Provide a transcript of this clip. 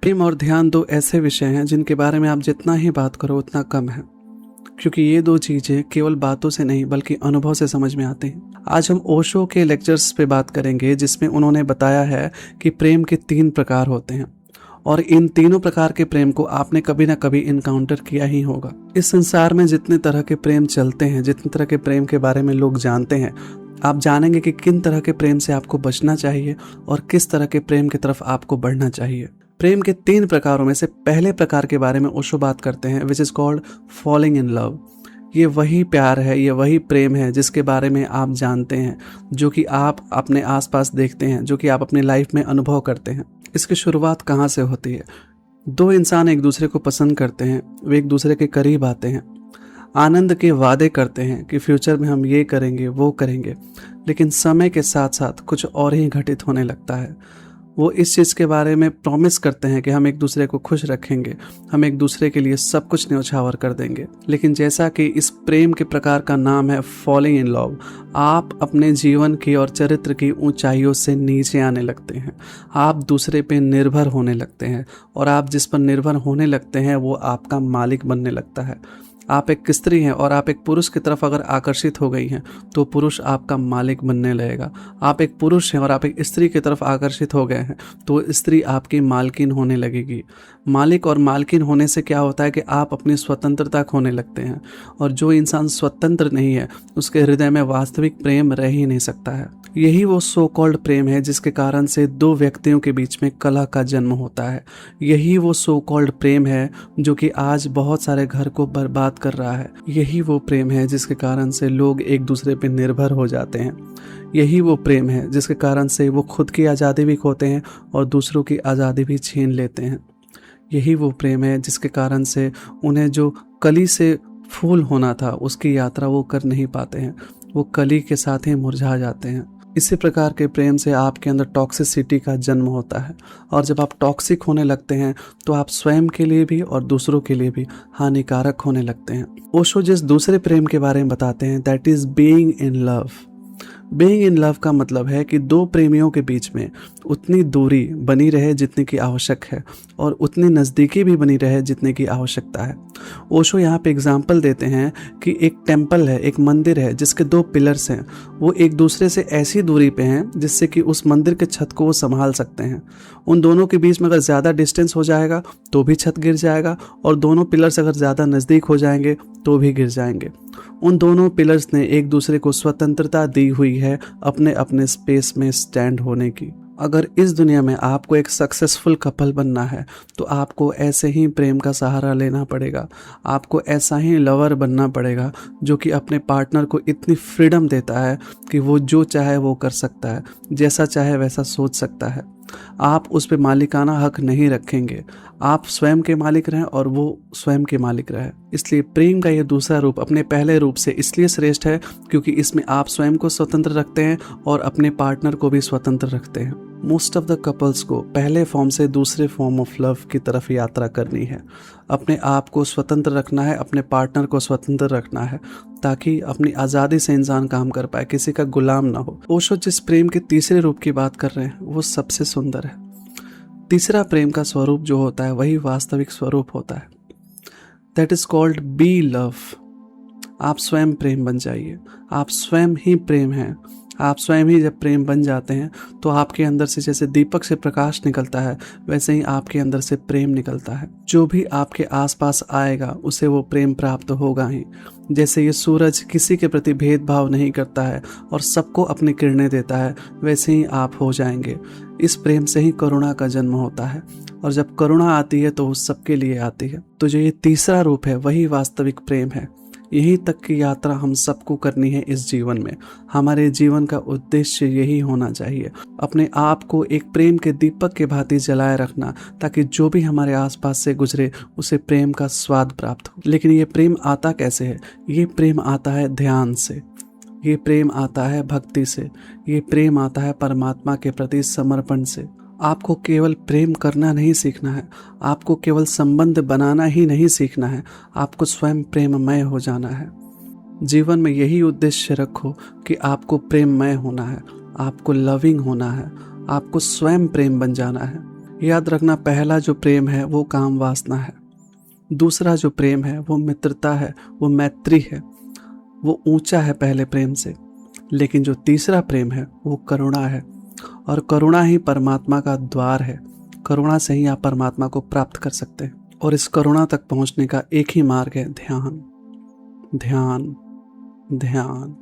प्रेम और ध्यान दो ऐसे विषय हैं जिनके बारे में आप जितना ही बात करो उतना कम है, क्योंकि ये दो चीज़ें केवल बातों से नहीं बल्कि अनुभव से समझ में आती हैं। आज हम ओशो के लेक्चर्स पे बात करेंगे जिसमें उन्होंने बताया है कि प्रेम के 3 प्रकार होते हैं और इन तीनों प्रकार के प्रेम को आपने कभी ना कभी इनकाउंटर किया ही होगा। इस संसार में जितने तरह के प्रेम चलते हैं, जितने तरह के प्रेम के बारे में लोग जानते हैं, आप जानेंगे कि किन तरह के प्रेम से आपको बचना चाहिए और किस तरह के प्रेम की तरफ आपको बढ़ना चाहिए। प्रेम के 3 प्रकारों में से पहले प्रकार के बारे में ओशो बात करते हैं, which is called falling in love. ये वही प्यार है, ये वही प्रेम है जिसके बारे में आप जानते हैं, जो कि आप अपने आसपास देखते हैं, जो कि आप अपनी लाइफ में अनुभव करते हैं। इसकी शुरुआत कहाँ से होती है? 2 इंसान एक दूसरे को पसंद करते हैं, वे एक दूसरे के करीब आते हैं, आनंद के वादे करते हैं कि फ्यूचर में हम ये करेंगे वो करेंगे, लेकिन समय के साथ साथ कुछ और ही घटित होने लगता है। वो इस चीज़ के बारे में प्रॉमिस करते हैं कि हम एक दूसरे को खुश रखेंगे, हम एक दूसरे के लिए सब कुछ न्यौछावर कर देंगे, लेकिन जैसा कि इस प्रेम के प्रकार का नाम है फॉलिंग इन लव, आप अपने जीवन की और चरित्र की ऊंचाइयों से नीचे आने लगते हैं। आप दूसरे पे निर्भर होने लगते हैं और आप जिस पर निर्भर होने लगते हैं वो आपका मालिक बनने लगता है। आप एक स्त्री हैं और आप एक पुरुष की तरफ अगर आकर्षित हो गई हैं तो पुरुष आपका मालिक बनने लगेगा। आप एक पुरुष हैं और आप एक स्त्री की तरफ आकर्षित हो गए हैं तो स्त्री आपकी मालकिन होने लगेगी। मालिक और मालकिन होने से क्या होता है कि आप अपनी स्वतंत्रता खोने लगते हैं, और जो इंसान स्वतंत्र नहीं है उसके हृदय में वास्तविक प्रेम रह ही नहीं सकता है। यही वो सो कॉल्ड प्रेम है जिसके कारण से 2 व्यक्तियों के बीच में कलह का जन्म होता है। यही वो सो कॉल्ड प्रेम है जो कि आज बहुत सारे घर को बर्बाद कर रहा है। यही वो प्रेम है जिसके कारण से लोग एक दूसरे पर निर्भर हो जाते हैं। यही वो प्रेम है जिसके कारण से वो खुद की आज़ादी भी खोते हैं और दूसरों की आज़ादी भी छीन लेते हैं। यही वो प्रेम है जिसके कारण से उन्हें जो कली से फूल होना था उसकी यात्रा वो कर नहीं पाते हैं, वो कली के साथ ही मुरझा जाते हैं। इसी प्रकार के प्रेम से आपके अंदर टॉक्सिसिटी का जन्म होता है, और जब आप टॉक्सिक होने लगते हैं तो आप स्वयं के लिए भी और दूसरों के लिए भी हानिकारक होने लगते हैं। ओशो जिस दूसरे प्रेम के बारे में बताते हैं, that is being in love. Being in love का मतलब है कि 2 प्रेमियों के बीच में उतनी दूरी बनी रहे जितनी की आवश्यक है और उतनी नज़दीकी भी बनी रहे जितने की आवश्यकता है। ओशो यहाँ पे एग्जाम्पल देते हैं कि एक टेम्पल है, एक मंदिर है जिसके 2 पिलर्स हैं, वो एक दूसरे से ऐसी दूरी पे हैं जिससे कि उस मंदिर के छत को वो संभाल सकते हैं। उन दोनों के बीच में अगर ज़्यादा डिस्टेंस हो जाएगा तो भी छत गिर जाएगा, और दोनों पिलर्स अगर ज़्यादा नज़दीक हो जाएंगे तो भी गिर जाएंगे। उन दोनों पिलर्स ने एक दूसरे को स्वतंत्रता दी हुई है अपने अपने स्पेस में स्टैंड होने की। अगर इस दुनिया में आपको एक सक्सेसफुल कपल बनना है तो आपको ऐसे ही प्रेम का सहारा लेना पड़ेगा। आपको ऐसा ही लवर बनना पड़ेगा जो कि अपने पार्टनर को इतनी फ्रीडम देता है कि वो जो चाहे वो कर सकता है, जैसा चाहे वैसा सोच सकता है। आप उस पे मालिकाना हक नहीं रखेंगे, आप स्वयं के मालिक रहें और वो स्वयं के मालिक रहे। इसलिए प्रेम का ये दूसरा रूप अपने पहले रूप से इसलिए श्रेष्ठ है क्योंकि इसमें आप स्वयं को स्वतंत्र रखते हैं और अपने पार्टनर को भी स्वतंत्र रखते हैं। मोस्ट ऑफ द कपल्स को पहले फॉर्म से दूसरे फॉर्म ऑफ लव की तरफ यात्रा करनी है। अपने आप को स्वतंत्र रखना है, अपने पार्टनर को स्वतंत्र रखना है, ताकि अपनी आज़ादी से इंसान काम कर पाए, किसी का गुलाम ना हो। ओशो जिस प्रेम के तीसरे रूप की बात कर रहे हैं वो सबसे सुंदर है। तीसरा प्रेम का स्वरूप जो होता है वही वास्तविक स्वरूप होता है। That is called be love. आप स्वयं प्रेम बन जाइए, आप स्वयं ही प्रेम हैं। आप स्वयं ही जब प्रेम बन जाते हैं तो आपके अंदर से जैसे दीपक से प्रकाश निकलता है वैसे ही आपके अंदर से प्रेम निकलता है। जो भी आपके आसपास आएगा उसे वो प्रेम प्राप्त होगा ही। जैसे ये सूरज किसी के प्रति भेदभाव नहीं करता है और सबको अपनी किरणें देता है, वैसे ही आप हो जाएंगे। इस प्रेम से ही करुणा का जन्म होता है, और जब करुणा आती है तो वो सबके लिए आती है। तो जो ये तीसरा रूप है वही वास्तविक प्रेम है। यहीं तक की यात्रा हम सबको करनी है इस जीवन में। हमारे जीवन का उद्देश्य यही होना चाहिए, अपने आप को एक प्रेम के दीपक के भांति जलाए रखना, ताकि जो भी हमारे आसपास से गुजरे उसे प्रेम का स्वाद प्राप्त हो। लेकिन ये प्रेम आता कैसे है? ये प्रेम आता है ध्यान से, ये प्रेम आता है भक्ति से, ये प्रेम आता है परमात्मा के प्रति समर्पण से। आपको केवल प्रेम करना नहीं सीखना है, आपको केवल संबंध बनाना ही नहीं सीखना है, आपको स्वयं प्रेममय हो जाना है। जीवन में यही उद्देश्य रखो कि आपको प्रेममय होना है, आपको लविंग होना है, आपको स्वयं प्रेम बन जाना है। याद रखना, पहला जो प्रेम है वो काम वासना है, दूसरा जो प्रेम है वो मित्रता है, वो मैत्री है, वो ऊंचा है पहले प्रेम से। लेकिन जो तीसरा प्रेम है वो करुणा है, और करुणा ही परमात्मा का द्वार है। करुणा से ही आप परमात्मा को प्राप्त कर सकते हैं। और इस करुणा तक पहुंचने का एक ही मार्ग है, ध्यान ध्यान ध्यान।